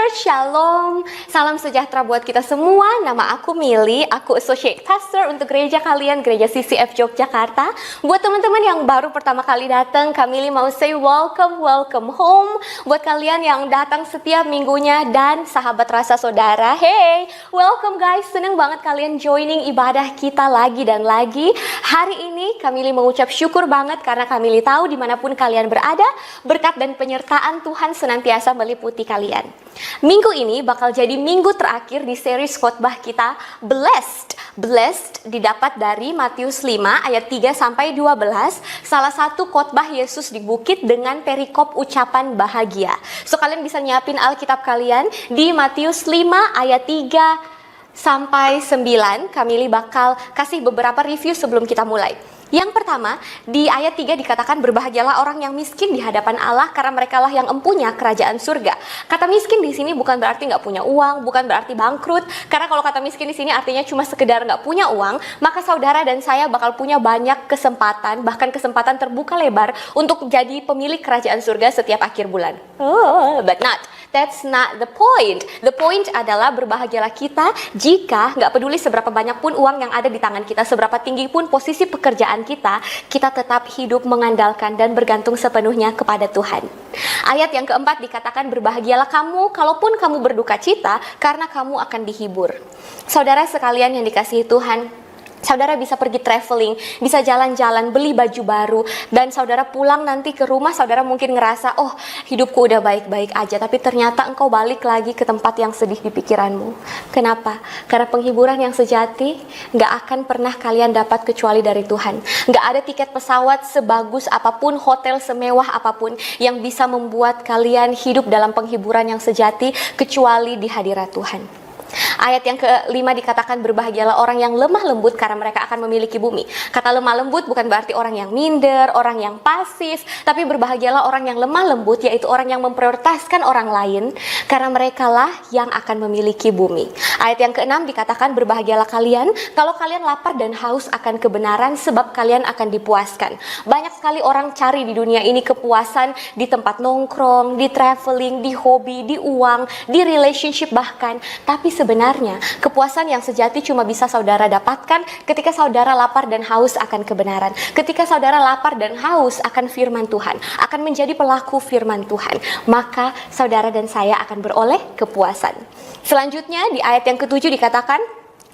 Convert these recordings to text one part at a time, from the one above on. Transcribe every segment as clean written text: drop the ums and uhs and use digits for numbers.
Shalom, salam sejahtera buat kita semua. Nama aku Mili, aku Associate Pastor untuk gereja kalian, Gereja CCF Yogyakarta. Buat teman-teman yang baru pertama kali datang, Kak Mili mau say welcome home. Buat kalian yang datang setiap minggunya dan sahabat rasa saudara, hey, welcome guys. Seneng banget kalian joining ibadah kita lagi dan lagi. Hari ini Kak Mili mengucap syukur banget karena Kak Mili tahu dimanapun kalian berada, berkat dan penyertaan Tuhan senantiasa meliputi kalian. Minggu ini bakal jadi minggu terakhir di series khotbah kita Blessed. Blessed didapat dari Matius 5 ayat 3 sampai 12. Salah satu khotbah Yesus di bukit dengan perikop ucapan bahagia. So kalian bisa nyiapin Alkitab kalian di Matius 5 ayat 3 sampai 9. Kamili bakal kasih beberapa review sebelum kita mulai. Yang pertama, di ayat 3 dikatakan berbahagialah orang yang miskin di hadapan Allah karena merekalah yang empunya kerajaan surga. Kata miskin di sini bukan berarti nggak punya uang, bukan berarti bangkrut. Karena kalau kata miskin di sini artinya cuma sekedar nggak punya uang, maka saudara dan saya bakal punya banyak kesempatan, bahkan kesempatan terbuka lebar untuk jadi pemilik kerajaan surga setiap akhir bulan. But that's not the point. The point adalah berbahagialah kita jika nggak peduli seberapa banyak pun uang yang ada di tangan kita, seberapa tinggi pun posisi pekerjaan kita tetap hidup mengandalkan dan bergantung sepenuhnya kepada Tuhan. Ayat yang keempat dikatakan berbahagialah kamu kalaupun kamu berduka cita karena kamu akan dihibur. Saudara sekalian yang dikasihi Tuhan, saudara bisa pergi traveling, bisa jalan-jalan, beli baju baru, dan saudara pulang nanti ke rumah, saudara mungkin ngerasa, oh hidupku udah baik-baik aja, tapi ternyata engkau balik lagi ke tempat yang sedih di pikiranmu. Kenapa? Karena penghiburan yang sejati gak akan pernah kalian dapat kecuali dari Tuhan. Gak ada tiket pesawat sebagus apapun, hotel semewah apapun yang bisa membuat kalian hidup dalam penghiburan yang sejati kecuali di hadirat Tuhan. Ayat yang kelima dikatakan berbahagialah orang yang lemah lembut karena mereka akan memiliki bumi. Kata lemah lembut bukan berarti orang yang minder, orang yang pasif, tapi berbahagialah orang yang lemah lembut, yaitu orang yang memprioritaskan orang lain karena merekalah yang akan memiliki bumi. Ayat yang keenam dikatakan berbahagialah kalian kalau kalian lapar dan haus akan kebenaran sebab kalian akan dipuaskan. Banyak sekali orang cari di dunia ini kepuasan di tempat nongkrong, di traveling, di hobi, di uang, di relationship bahkan, tapi sebenarnya kepuasan yang sejati cuma bisa saudara dapatkan ketika saudara lapar dan haus akan kebenaran. Ketika saudara lapar dan haus akan firman Tuhan, akan menjadi pelaku firman Tuhan, maka saudara dan saya akan beroleh kepuasan. Selanjutnya di ayat yang ketujuh dikatakan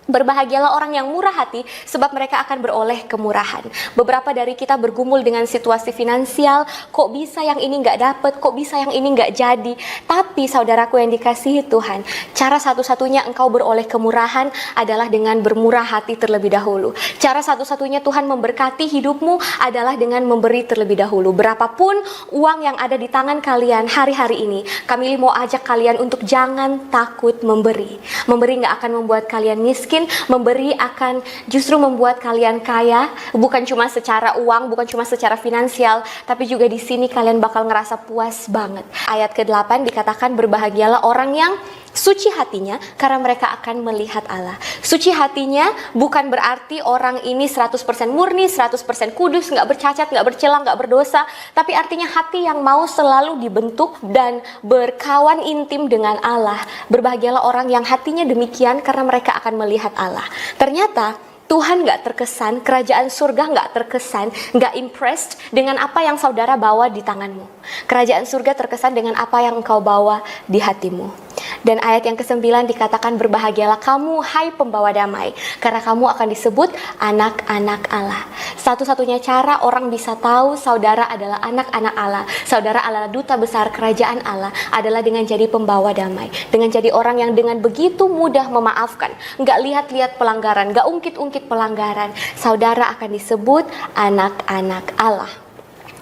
berbahagialah orang yang murah hati sebab mereka akan beroleh kemurahan. Beberapa dari kita bergumul dengan situasi finansial, kok bisa yang ini nggak dapet, kok bisa yang ini nggak jadi. Tapi saudaraku yang dikasihi Tuhan, cara satu-satunya engkau beroleh kemurahan adalah dengan bermurah hati terlebih dahulu. Cara satu-satunya Tuhan memberkati hidupmu adalah dengan memberi terlebih dahulu. Berapapun uang yang ada di tangan kalian hari-hari ini, kami mau ajak kalian untuk jangan takut memberi. Memberi nggak akan membuat kalian miskin, memberi akan justru membuat kalian kaya, bukan cuma secara uang, bukan cuma secara finansial, tapi juga di sini kalian bakal ngerasa puas banget. Ayat ke-8 dikatakan berbahagialah orang yang suci hatinya karena mereka akan melihat Allah. Suci hatinya bukan berarti orang ini 100% murni, 100% kudus, gak bercacat, gak bercela, gak berdosa, tapi artinya hati yang mau selalu dibentuk dan berkawan intim dengan Allah. Berbahagialah orang yang hatinya demikian karena mereka akan melihat Allah. Ternyata Tuhan gak terkesan, kerajaan surga gak terkesan, gak impressed dengan apa yang saudara bawa di tanganmu. Kerajaan surga terkesan dengan apa yang engkau bawa di hatimu. Dan ayat yang ke-9 dikatakan berbahagialah kamu hai pembawa damai karena kamu akan disebut anak-anak Allah. Satu-satunya cara orang bisa tahu saudara adalah anak-anak Allah, saudara adalah duta besar kerajaan Allah, adalah dengan jadi pembawa damai, dengan jadi orang yang dengan begitu mudah memaafkan, gak lihat-lihat pelanggaran, gak ungkit-ungkit pelanggaran. Saudara akan disebut anak-anak Allah.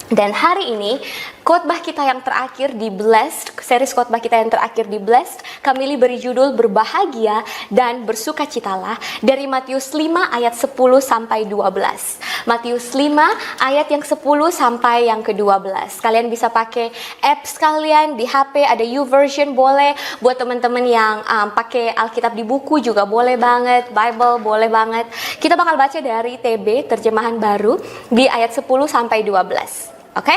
Dan hari ini khotbah kita yang terakhir di Blessed, series khotbah kita yang terakhir di Blessed, kami beri judul berbahagia dan bersukacitalah dari Matius 5 ayat 10 sampai 12. Matius 5 ayat yang 10 sampai yang ke-12. Kalian bisa pakai apps kalian di HP, ada YouVersion boleh, buat teman-teman yang pakai Alkitab di buku juga boleh banget, Bible boleh banget. Kita bakal baca dari TB, terjemahan baru, di ayat 10 sampai 12. Oke?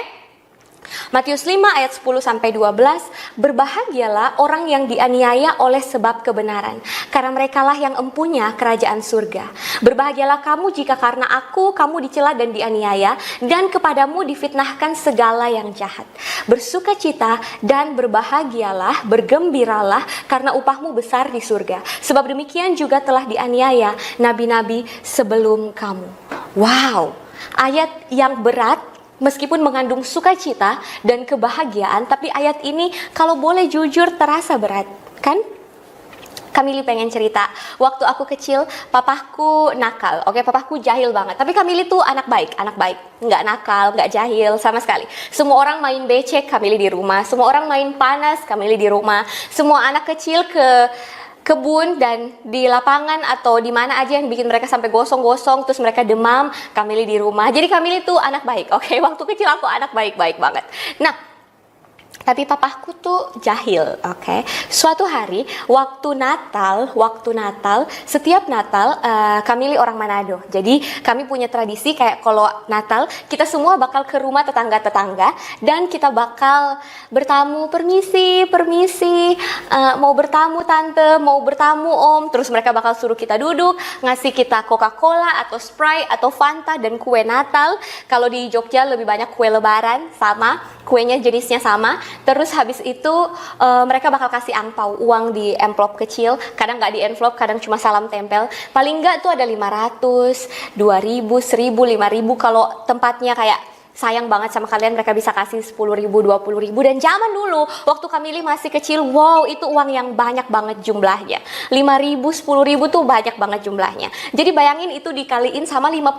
Matius 5 ayat 10 sampai 12, berbahagialah orang yang dianiaya oleh sebab kebenaran, karena merekalah yang empunya kerajaan surga. Berbahagialah kamu jika karena aku kamu dicela dan dianiaya, dan kepadamu difitnahkan segala yang jahat. Bersukacita dan berbahagialah, bergembiralah, karena upahmu besar di surga. Sebab demikian juga telah dianiaya nabi-nabi sebelum kamu. Wow, ayat yang berat, meskipun mengandung sukacita dan kebahagiaan, tapi ayat ini kalau boleh jujur terasa berat, kan? Kamili pengen cerita, waktu aku kecil, papaku nakal, oke, papaku jahil banget. Tapi Kamili tuh anak baik, nggak nakal, nggak jahil sama sekali. Semua orang main becek, Kamili di rumah. Semua orang main panas, Kamili di rumah. Semua anak kecil ke kebun dan di lapangan atau di mana aja yang bikin mereka sampai gosong-gosong terus mereka demam, Kamili di rumah. Jadi Kamili tuh anak baik, oke? Waktu kecil aku anak baik-baik banget. Nah, tapi papaku tuh jahil, oke? Suatu hari waktu Natal, setiap Natal Kamili orang Manado. Jadi kami punya tradisi kayak kalau Natal kita semua bakal ke rumah tetangga-tetangga dan kita bakal bertamu, permisi, mau bertamu tante, mau bertamu om, terus mereka bakal suruh kita duduk, ngasih kita Coca-Cola atau Sprite atau Fanta dan kue Natal. Kalau di Jogja lebih banyak kue lebaran, sama, kuenya jenisnya sama. Terus habis itu mereka bakal kasih angpau, uang di envelope kecil, kadang nggak di envelope, kadang cuma salam tempel. Paling nggak tuh ada 500, 2000, 1000, 5000. Kalau tempatnya kayak sayang banget sama kalian, mereka bisa kasih 10.000, 20.000. Dan zaman dulu, waktu Kamili masih kecil, wow, itu uang yang banyak banget jumlahnya. 5.000, 10.000 tuh banyak banget jumlahnya. Jadi bayangin itu dikaliin sama 50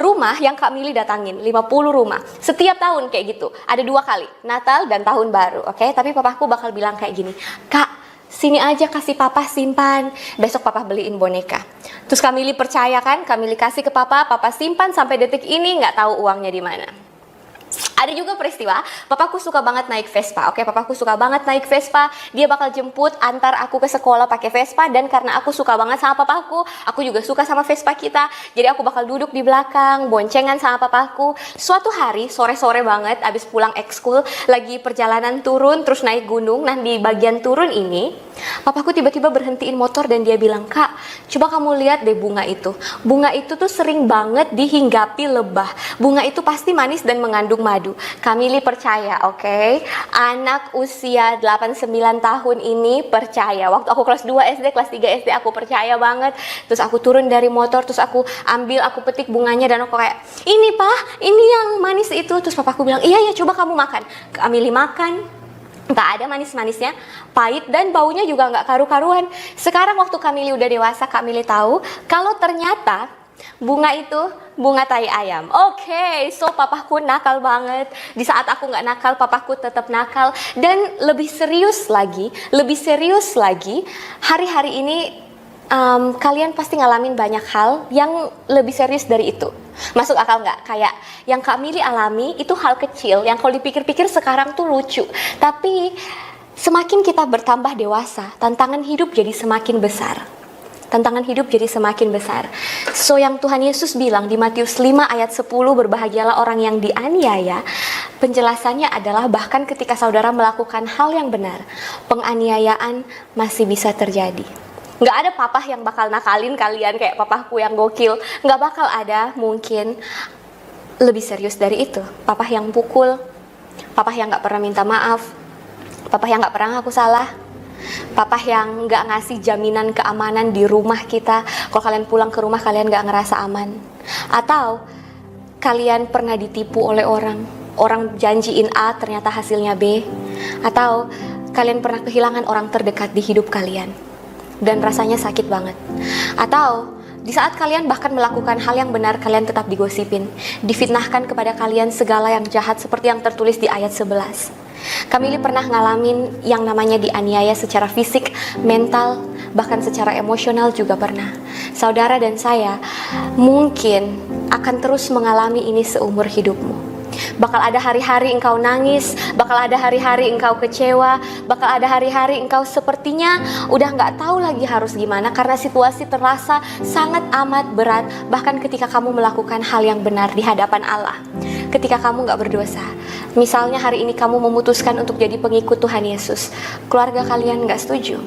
rumah yang Kamili datangin. 50 rumah. Setiap tahun kayak gitu. Ada 2 kali, Natal dan Tahun Baru, oke? Tapi papaku bakal bilang kayak gini, Kak, sini aja kasih papa simpan, besok papa beliin boneka. Terus Kamili percaya kan, Kamili kasih ke papa simpan sampai detik ini nggak tahu uangnya di mana. Ada juga peristiwa, papaku suka banget naik Vespa, oke? Papaku suka banget naik Vespa, dia bakal jemput, antar aku ke sekolah pakai Vespa, dan karena aku suka banget sama papaku, aku juga suka sama Vespa kita, jadi aku bakal duduk di belakang, boncengan sama papaku. Suatu hari, sore-sore banget, abis pulang ekskul, lagi perjalanan turun, terus naik gunung, nah di bagian turun ini, papaku tiba-tiba berhentiin motor dan dia bilang, Kak, coba kamu lihat deh bunga itu. Bunga itu tuh sering banget dihinggapi lebah. Bunga itu pasti manis dan mengandung madu. Kamili percaya, oke? Anak usia 8-9 tahun ini percaya. Waktu aku kelas 2 SD, kelas 3 SD aku percaya banget. Terus aku turun dari motor, terus aku ambil, aku petik bunganya dan aku kayak, ini Pak, ini yang manis itu. Terus papaku bilang, iya coba kamu makan. Kamili makan, nggak ada manis-manisnya, pahit dan baunya juga nggak karu-karuan. Sekarang waktu Kamili udah dewasa, Kamili tahu kalau ternyata bunga itu bunga tai ayam. Oke, so papaku nakal banget. Di saat aku nggak nakal, papaku tetap nakal. Dan lebih serius lagi, hari-hari ini kalian pasti ngalamin banyak hal yang lebih serius dari itu. Masuk akal nggak? Kayak yang Kak Mili alami itu hal kecil yang kalau dipikir-pikir sekarang tuh lucu. Tapi semakin kita bertambah dewasa, tantangan hidup jadi semakin besar. So yang Tuhan Yesus bilang di Matius 5 ayat 10, berbahagialah orang yang dianiaya. Penjelasannya adalah bahkan ketika saudara melakukan hal yang benar, penganiayaan masih bisa terjadi. Nggak ada papa yang bakal nakalin kalian kayak papaku yang gokil. Nggak bakal ada, mungkin lebih serius dari itu. Papa yang pukul, papa yang nggak pernah minta maaf, papa yang nggak pernah ngaku salah, papa yang nggak ngasih jaminan keamanan di rumah kita. Kalau kalian pulang ke rumah kalian nggak ngerasa aman. Atau kalian pernah ditipu oleh orang janjiin A ternyata hasilnya B. Atau kalian pernah kehilangan orang terdekat di hidup kalian dan rasanya sakit banget. Atau di saat kalian bahkan melakukan hal yang benar, kalian tetap digosipin, difitnahkan kepada kalian segala yang jahat seperti yang tertulis di ayat 11. Kamili pernah ngalamin yang namanya dianiaya secara fisik, mental, bahkan secara emosional juga pernah. Saudara dan saya mungkin akan terus mengalami ini seumur hidupmu. Bakal ada hari-hari engkau nangis, bakal ada hari-hari engkau kecewa, bakal ada hari-hari engkau sepertinya udah nggak tahu lagi harus gimana karena situasi terasa sangat amat berat, bahkan ketika kamu melakukan hal yang benar di hadapan Allah. ketika kamu gak berdosa. Misalnya hari ini kamu memutuskan untuk jadi pengikut Tuhan Yesus, keluarga kalian gak setuju,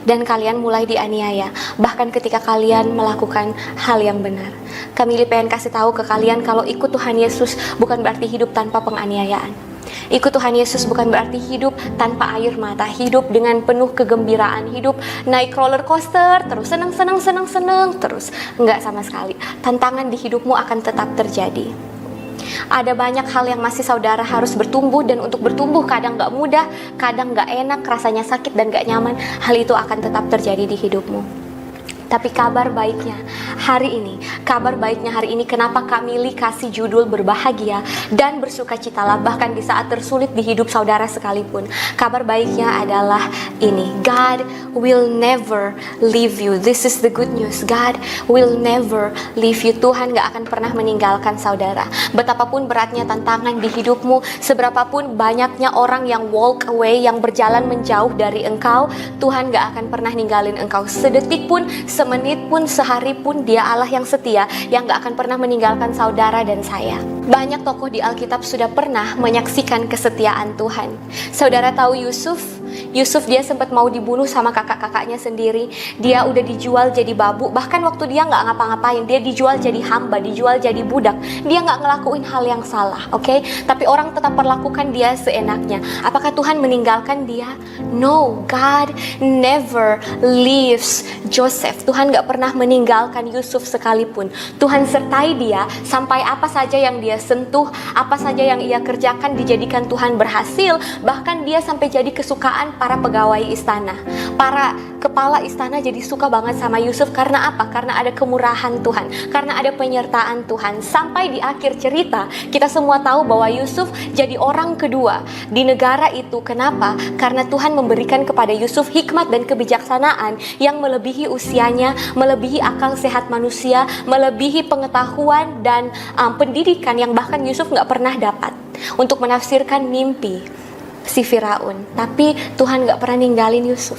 dan kalian mulai dianiaya, bahkan ketika kalian melakukan hal yang benar. Kami pengen kasih tahu ke kalian kalau ikut Tuhan Yesus bukan berarti hidup tanpa penganiayaan. Ikut Tuhan Yesus bukan berarti hidup tanpa air mata, hidup dengan penuh kegembiraan, hidup naik roller coaster, terus seneng terus. Enggak sama sekali. Tantangan di hidupmu akan tetap terjadi. Ada banyak hal yang masih saudara harus bertumbuh, dan untuk bertumbuh kadang gak mudah, kadang gak enak, rasanya sakit dan gak nyaman. Hal itu akan tetap terjadi di hidupmu. Tapi kabar baiknya hari ini, kenapa Kamili kasih judul berbahagia dan bersukacitalah bahkan di saat tersulit di hidup saudara sekalipun. Kabar baiknya adalah ini: God will never leave you. This is the good news. God will never leave you. Tuhan gak akan pernah meninggalkan saudara. Betapapun beratnya tantangan di hidupmu, seberapapun banyaknya orang yang walk away, yang berjalan menjauh dari engkau, Tuhan gak akan pernah ninggalin engkau sedetik pun, semenit pun, sehari pun. Dia Allah yang setia, yang gak akan pernah meninggalkan saudara dan saya. Banyak tokoh di Alkitab sudah pernah menyaksikan kesetiaan Tuhan. Saudara tahu Yusuf? Dia sempat mau dibunuh sama kakak-kakaknya sendiri. Dia udah dijual jadi babu. Bahkan waktu dia gak ngapa-ngapain, dia dijual jadi hamba, dijual jadi budak. Dia gak ngelakuin hal yang salah, oke? Tapi orang tetap perlakukan dia seenaknya. Apakah Tuhan meninggalkan dia? No, God never leaves Joseph. Tuhan gak pernah meninggalkan Yusuf sekalipun. Tuhan sertai dia sampai apa saja yang dia sentuh, apa saja yang ia kerjakan dijadikan Tuhan berhasil. Bahkan dia sampai jadi kesukaan para pegawai istana. Para kepala istana jadi suka banget sama Yusuf. Karena apa? Karena ada kemurahan Tuhan, karena ada penyertaan Tuhan. Sampai di akhir cerita kita semua tahu bahwa Yusuf jadi orang kedua di negara itu. Kenapa? Karena Tuhan memberikan kepada Yusuf hikmat dan kebijaksanaan yang melebihi usianya, melebihi akal sehat manusia, melebihi pengetahuan dan pendidikan yang bahkan Yusuf gak pernah dapat untuk menafsirkan mimpi si Firaun. Tapi Tuhan gak pernah ninggalin Yusuf.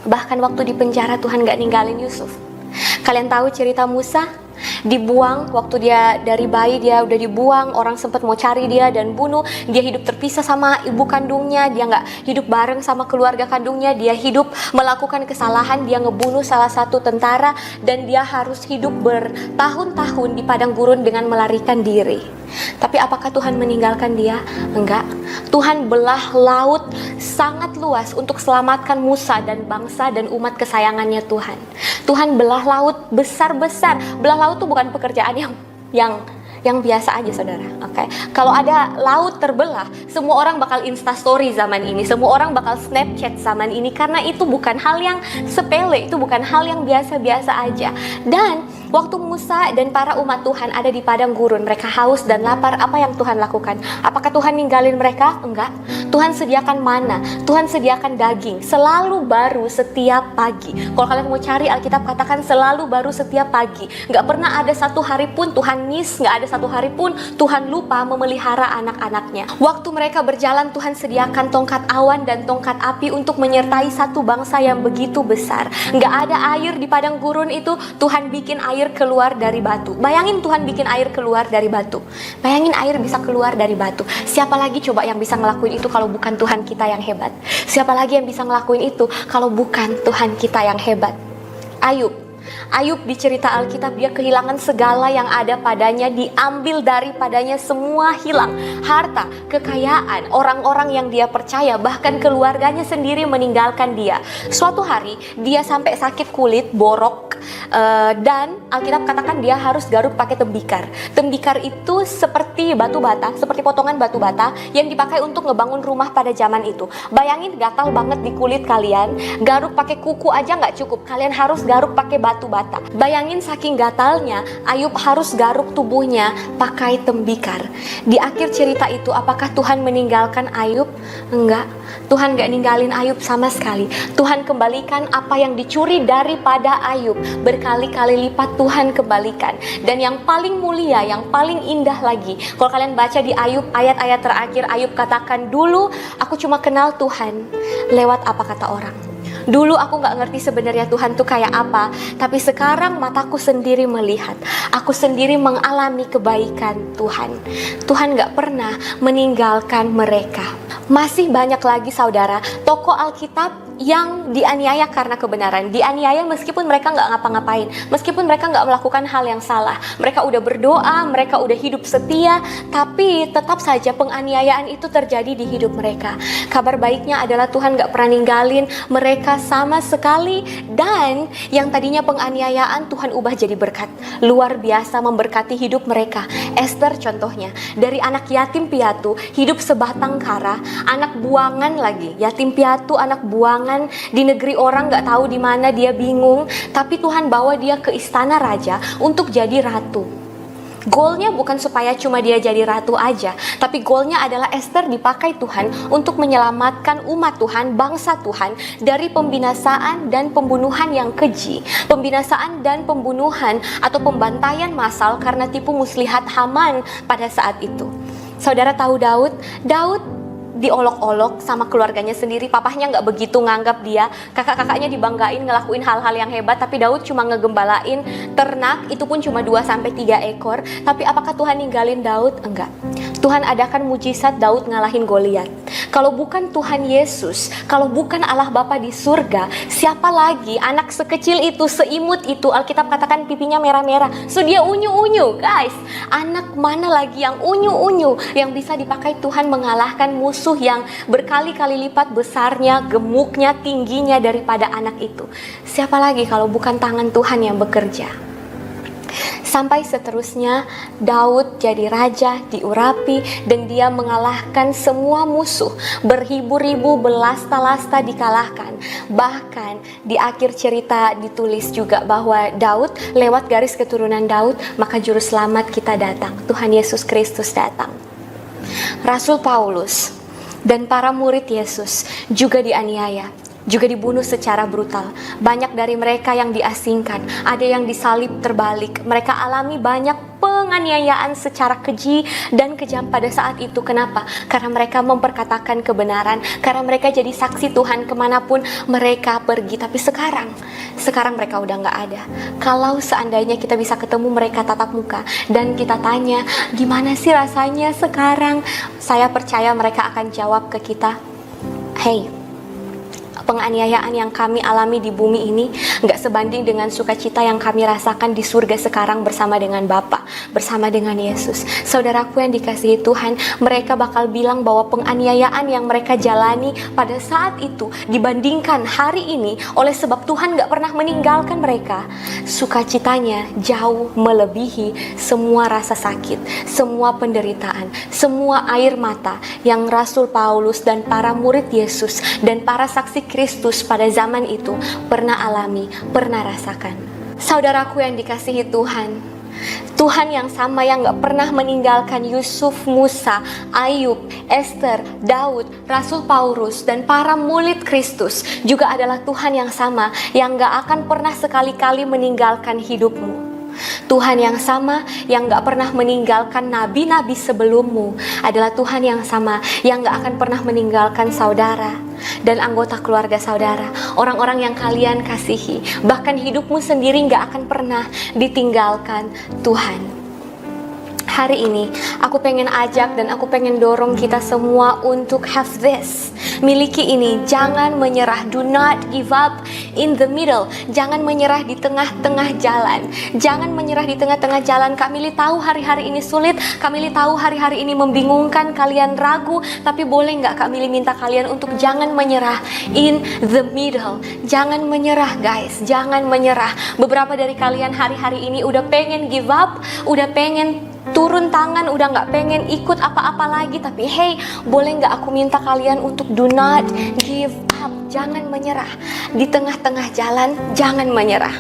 Bahkan waktu di penjara Tuhan gak ninggalin Yusuf. Kalian tahu cerita Musa? Dibuang, waktu dia dari bayi dia udah dibuang. Orang sempat mau cari dia dan bunuh. Dia hidup terpisah sama ibu kandungnya. Dia gak hidup bareng sama keluarga kandungnya. Dia hidup melakukan kesalahan. Dia ngebunuh salah satu tentara. Dan dia harus hidup bertahun-tahun di padang gurun dengan melarikan diri. Tapi apakah Tuhan meninggalkan dia? Enggak. Tuhan belah laut sangat luas untuk selamatkan Musa dan bangsa dan umat kesayangannya Tuhan. Tuhan belah laut besar-besar. Belah laut itu bukan pekerjaan yang biasa aja, saudara. Oke. Kalau ada laut terbelah, semua orang bakal instastory zaman ini, semua orang bakal Snapchat zaman ini, karena itu bukan hal yang sepele, itu bukan hal yang biasa-biasa aja. Dan waktu Musa dan para umat Tuhan ada di padang gurun, mereka haus dan lapar, apa yang Tuhan lakukan? Apakah Tuhan ninggalin mereka? Enggak. Tuhan sediakan mana, Tuhan sediakan daging, selalu baru setiap pagi. Kalau kalian mau cari Alkitab, katakan selalu baru setiap pagi. Enggak pernah ada satu hari pun Tuhan miss, enggak ada satu hari pun Tuhan lupa memelihara anak-anaknya. Waktu mereka berjalan, Tuhan sediakan tongkat awan dan tongkat api untuk menyertai satu bangsa yang begitu besar. Enggak ada air di padang gurun itu, Tuhan bikin air keluar dari batu. Bayangin Tuhan bikin air keluar dari batu. Bayangin air bisa keluar dari batu. Siapa lagi coba yang bisa ngelakuin itu kalau bukan Tuhan kita yang hebat? Siapa lagi yang bisa ngelakuin itu kalau bukan Tuhan kita yang hebat? Ayub di cerita Alkitab, dia kehilangan segala yang ada padanya, diambil daripadanya semua, hilang. Harta, kekayaan, orang-orang yang dia percaya, bahkan keluarganya sendiri meninggalkan dia. Suatu hari dia sampai sakit kulit, borok, dan Alkitab katakan dia harus garuk pakai tembikar. Tembikar itu seperti batu bata, seperti potongan batu bata yang dipakai untuk ngebangun rumah pada zaman itu. Bayangin gatal banget di kulit kalian, garuk pakai kuku aja nggak cukup, kalian harus garuk pakai batu bata. Bayangin saking gatalnya, Ayub harus garuk tubuhnya pakai tembikar. Di akhir cerita itu, apakah Tuhan meninggalkan Ayub? Enggak. Tuhan gak ninggalin Ayub sama sekali. Tuhan kembalikan apa yang dicuri daripada Ayub, berkali-kali lipat Tuhan kembalikan. Dan yang paling mulia, yang paling indah lagi, kalau kalian baca di Ayub, ayat-ayat terakhir, Ayub katakan, dulu aku cuma kenal Tuhan lewat apa kata orang. Dulu aku gak ngerti sebenarnya Tuhan tuh kayak apa, tapi sekarang mataku sendiri melihat, aku sendiri mengalami kebaikan Tuhan. Tuhan gak pernah meninggalkan mereka. Masih banyak lagi saudara, tokoh Alkitab yang dianiaya karena kebenaran. Dianiaya meskipun mereka gak ngapa-ngapain, meskipun mereka gak melakukan hal yang salah. Mereka udah berdoa, mereka udah hidup setia, tapi tetap saja penganiayaan itu terjadi di hidup mereka. Kabar baiknya adalah Tuhan gak pernah ninggalin mereka sama sekali, dan yang tadinya penganiayaan Tuhan ubah jadi berkat. Luar biasa memberkati hidup mereka. Esther contohnya, dari anak yatim piatu, hidup sebatang kara, anak buangan lagi, yatim piatu, anak buangan di negeri orang gak tahu di mana, dia bingung, tapi Tuhan bawa dia ke istana raja untuk jadi ratu. Goalnya bukan supaya cuma dia jadi ratu aja, tapi goalnya adalah Esther dipakai Tuhan untuk menyelamatkan umat Tuhan, bangsa Tuhan dari pembinasaan dan pembunuhan yang keji, pembinasaan dan pembunuhan atau pembantaian massal karena tipu muslihat Haman pada saat itu. Saudara tahu Daud diolok-olok sama keluarganya sendiri. Papahnya gak begitu nganggap dia, kakak-kakaknya dibanggain ngelakuin hal-hal yang hebat, tapi Daud cuma ngegembalain ternak, itu pun cuma 2-3 ekor. Tapi apakah Tuhan ninggalin Daud? Enggak. Tuhan adakan mujizat Daud ngalahin Goliat. Kalau bukan Tuhan Yesus, kalau bukan Allah Bapa di surga, siapa lagi? Anak sekecil itu, seimut itu, Alkitab katakan pipinya merah-merah, so dia unyu-unyu. Guys, anak mana lagi yang unyu-unyu yang bisa dipakai Tuhan mengalahkan musuh yang berkali-kali lipat besarnya, gemuknya, tingginya daripada anak itu? Siapa lagi kalau bukan tangan Tuhan yang bekerja? Sampai seterusnya, Daud jadi raja di Urapi dan dia mengalahkan semua musuh. Beribu-ribu, belasta-lasta dikalahkan. Bahkan di akhir cerita ditulis juga bahwa Daud, lewat garis keturunan Daud, maka juru selamat kita datang. Tuhan Yesus Kristus datang. Rasul Paulus dan para murid Yesus juga dianiaya, juga dibunuh secara brutal. Banyak dari mereka yang diasingkan, ada yang disalib terbalik. Mereka alami banyak penganiayaan secara keji dan kejam pada saat itu. Kenapa? Karena mereka memperkatakan kebenaran, karena mereka jadi saksi Tuhan kemanapun mereka pergi. Tapi sekarang mereka udah gak ada. Kalau seandainya kita bisa ketemu mereka tatap muka dan kita tanya, gimana sih rasanya sekarang? Saya percaya mereka akan jawab ke kita, hey, penganiayaan yang kami alami di bumi ini gak sebanding dengan sukacita yang kami rasakan di surga sekarang bersama dengan Bapa, bersama dengan Yesus. Saudaraku yang dikasihi Tuhan, mereka bakal bilang bahwa penganiayaan yang mereka jalani pada saat itu dibandingkan hari ini, oleh sebab Tuhan gak pernah meninggalkan mereka, sukacitanya jauh melebihi semua rasa sakit, semua penderitaan, semua air mata yang Rasul Paulus dan para murid Yesus dan para saksi Kristus pada zaman itu pernah alami, pernah rasakan. Saudaraku yang dikasihi Tuhan, Tuhan yang sama yang gak pernah meninggalkan Yusuf, Musa, Ayub, Esther, Daud, Rasul Paulus, dan para murid Kristus juga adalah Tuhan yang sama yang gak akan pernah sekali-kali meninggalkan hidupmu. Tuhan yang sama yang gak pernah meninggalkan nabi-nabi sebelummu adalah Tuhan yang sama yang gak akan pernah meninggalkan saudara dan anggota keluarga saudara, orang-orang yang kalian kasihi. Bahkan hidupmu sendiri gak akan pernah ditinggalkan Tuhan. Hari ini aku pengen ajak dan aku pengen dorong kita semua untuk have this, miliki ini. Jangan menyerah, do not give up in the middle. Jangan menyerah di tengah-tengah jalan. Jangan menyerah di tengah-tengah jalan. Kak Mili tahu hari-hari ini sulit, Kak Mili tahu hari-hari ini membingungkan, kalian ragu, tapi boleh nggak Kak Mili minta kalian untuk jangan menyerah in the middle. Jangan menyerah guys, jangan menyerah. Beberapa dari kalian hari-hari ini udah pengen give up, udah pengen turun tangan, udah gak pengen ikut apa-apa lagi. Tapi hey, boleh gak aku minta kalian untuk do not give up. Jangan menyerah. Di tengah-tengah jalan, jangan menyerah.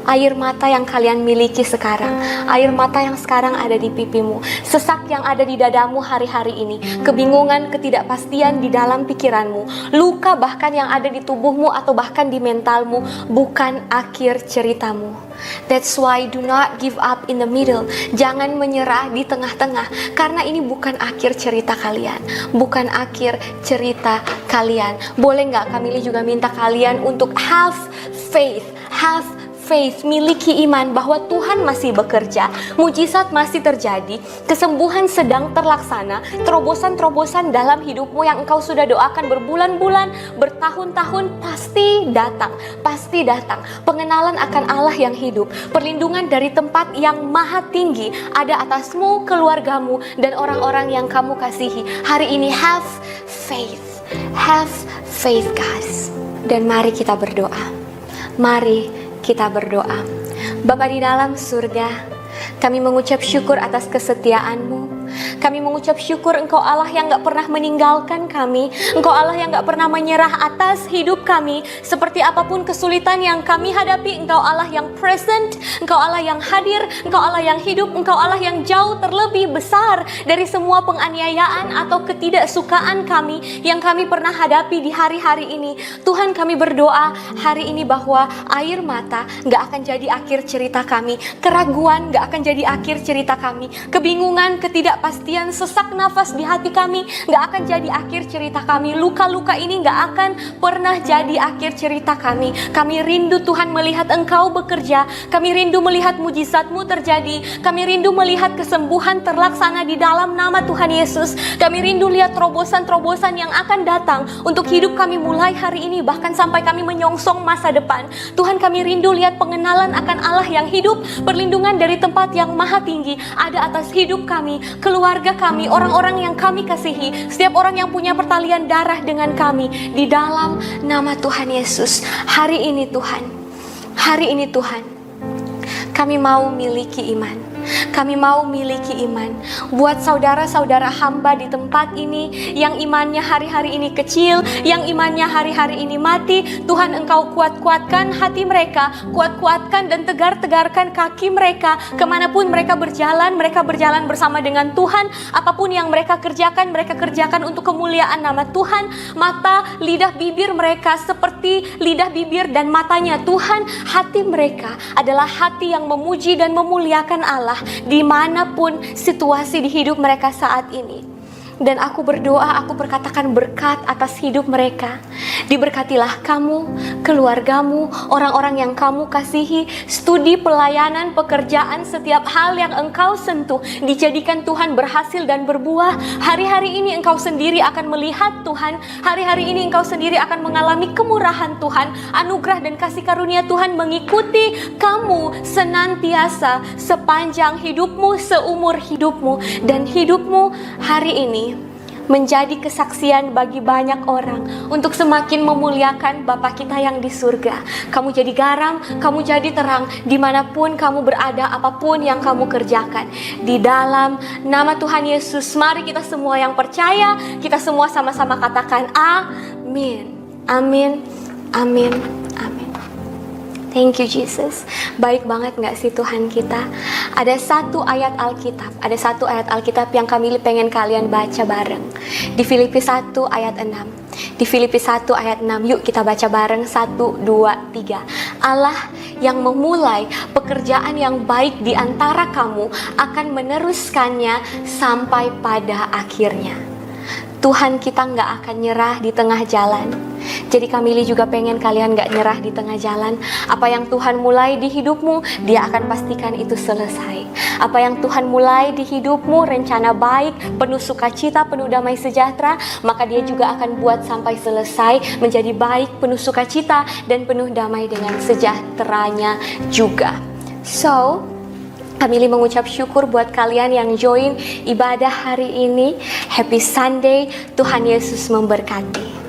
Air mata yang kalian miliki sekarang, air mata yang sekarang ada di pipimu, sesak yang ada di dadamu hari-hari ini, kebingungan, ketidakpastian di dalam pikiranmu, luka bahkan yang ada di tubuhmu atau bahkan di mentalmu, bukan akhir ceritamu. That's why do not give up in the middle. Jangan menyerah di tengah-tengah, karena ini bukan akhir cerita kalian, bukan akhir cerita kalian. Boleh nggak Kamili juga minta kalian untuk have faith, miliki iman bahwa Tuhan masih bekerja, mujizat masih terjadi, kesembuhan sedang terlaksana, terobosan-terobosan dalam hidupmu yang engkau sudah doakan berbulan-bulan, bertahun-tahun pasti datang. Pengenalan akan Allah yang hidup, perlindungan dari tempat yang maha tinggi ada atasmu, keluargamu, dan orang-orang yang kamu kasihi. Hari ini have faith guys. Dan mari kita berdoa. Mari kita berdoa. Bapa di dalam surga, kami mengucap syukur atas kesetiaan-Mu. Kami mengucap syukur Engkau Allah yang gak pernah meninggalkan kami. Engkau Allah yang gak pernah menyerah atas hidup kami. Seperti apapun kesulitan yang kami hadapi, Engkau Allah yang present, Engkau Allah yang hadir, Engkau Allah yang hidup, Engkau Allah yang jauh terlebih besar dari semua penganiayaan atau ketidaksukaan kami yang kami pernah hadapi di hari-hari ini. Tuhan, kami berdoa hari ini bahwa air mata gak akan jadi akhir cerita kami, keraguan gak akan jadi akhir cerita kami, kebingungan, ketidakpastian, sesak nafas di hati kami gak akan jadi akhir cerita kami, luka-luka ini gak akan pernah jadi akhir cerita kami. Kami rindu Tuhan melihat Engkau bekerja, kami rindu melihat mujizat-Mu terjadi, kami rindu melihat kesembuhan terlaksana di dalam nama Tuhan Yesus. Kami rindu lihat terobosan-terobosan yang akan datang untuk hidup kami mulai hari ini, bahkan sampai kami menyongsong masa depan. Tuhan, kami rindu lihat pengenalan akan Allah yang hidup, perlindungan dari tempat yang maha tinggi ada atas hidup kami, keluarga kami, orang-orang yang kami kasihi, setiap orang yang punya pertalian darah dengan kami, di dalam nama Tuhan Yesus. Hari ini Tuhan, kami mau miliki iman. Kami mau miliki iman. Buat saudara-saudara hamba di tempat ini yang imannya hari-hari ini kecil, yang imannya hari-hari ini mati, Tuhan Engkau kuat-kuatkan hati mereka, kuat-kuatkan dan tegar-tegarkan kaki mereka. Kemanapun mereka berjalan bersama dengan Tuhan. Apapun yang mereka kerjakan untuk kemuliaan nama Tuhan. Mata, lidah, bibir mereka seperti lidah, bibir, dan matanya Tuhan. Hati mereka adalah hati yang memuji dan memuliakan Allah dimanapun situasi di hidup mereka saat ini. Dan aku berdoa, aku berkatakan berkat atas hidup mereka. Diberkatilah kamu, keluargamu, orang-orang yang kamu kasihi, studi, pelayanan, pekerjaan, setiap hal yang engkau sentuh dijadikan Tuhan berhasil dan berbuah. Hari-hari ini engkau sendiri akan melihat Tuhan. Hari-hari ini engkau sendiri akan mengalami kemurahan Tuhan. Anugerah dan kasih karunia Tuhan mengikuti kamu senantiasa sepanjang hidupmu, seumur hidupmu. Dan hidupmu hari ini menjadi kesaksian bagi banyak orang untuk semakin memuliakan Bapa kita yang di surga. Kamu jadi garam, kamu jadi terang dimanapun kamu berada, apapun yang kamu kerjakan. Di dalam nama Tuhan Yesus, mari kita semua yang percaya, kita semua sama-sama katakan amin, amin, amin, amin. Thank you Jesus. Baik banget gak sih Tuhan kita? Ada satu ayat Alkitab yang kami pengen kalian baca bareng. Di Filipi 1 ayat 6. Di Filipi 1 ayat 6. Yuk kita baca bareng. 1, 2, 3. Allah yang memulai pekerjaan yang baik di antara kamu akan meneruskannya sampai pada akhirnya. Tuhan kita gak akan nyerah di tengah jalan. Jadi Kamili juga pengen kalian gak nyerah di tengah jalan. Apa yang Tuhan mulai di hidupmu, Dia akan pastikan itu selesai. Apa yang Tuhan mulai di hidupmu, rencana baik, penuh sukacita, penuh damai sejahtera, maka Dia juga akan buat sampai selesai menjadi baik, penuh sukacita, dan penuh damai dengan sejahteranya juga. So, Kamili mengucap syukur buat kalian yang join ibadah hari ini. Happy Sunday, Tuhan Yesus memberkati.